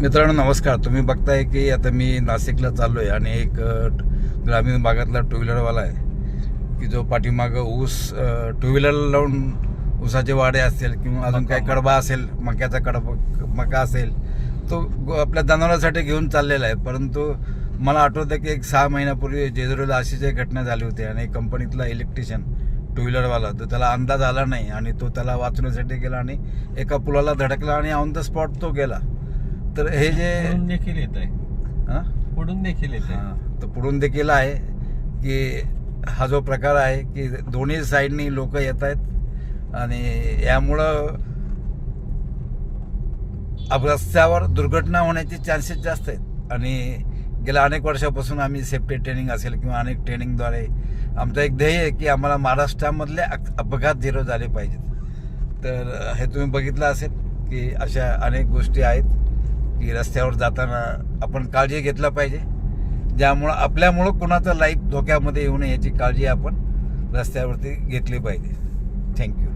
मित्रांनो नमस्कार. तुम्ही बघताय की आता मी नाशिकला चाललो आहे आणि एक ग्रामीण भागातला टू व्हीलरवाला आहे की जो पाठीमागं ऊस टू व्हीलरला लावून ऊसाचे वाडे असतील किंवा अजून काही कडबा असेल, मक्याचा मका असेल, तो आपल्या जनावरांसाठी घेऊन चाललेला आहे. परंतु मला आठवतं की एक 6 महिन्यापूर्वी जेजुरीला अशीच एक घटना झाली होती आणि कंपनीतला इलेक्ट्रिशियन टू व्हीलरवाला, तर त्याला अंदाज आला नाही आणि तो त्याला वाचवण्यासाठी गेला आणि एका पुलाला धडकला आणि ऑन द स्पॉट तो गेला. तर हे जे देखील येत आहे, पुढून देखील येत आहे, तर पुढून देखील आहे की हा जो प्रकार आहे की दोन्ही साईडनी लोक येत आहेत आणि यामुळं रस्त्यावर दुर्घटना होण्याचे चान्सेस जास्त आहेत. आणि गेल्या अनेक वर्षापासून आम्ही सेफ्टी ट्रेनिंग असेल किंवा अनेक ट्रेनिंगद्वारे आमचं एक ध्येय आहे की आम्हाला महाराष्ट्रामधले अपघात झिरो झाले पाहिजेत. तर हे तुम्ही बघितलं असेल की अशा अनेक गोष्टी आहेत की रस्त्यावर जाताना आपण काळजी घेतलं पाहिजे, ज्यामुळं आपल्यामुळं कुणाचं लाईफ धोक्यामध्ये येऊ नये याची काळजी आपण रस्त्यावरती घेतली पाहिजे. थँक्यू.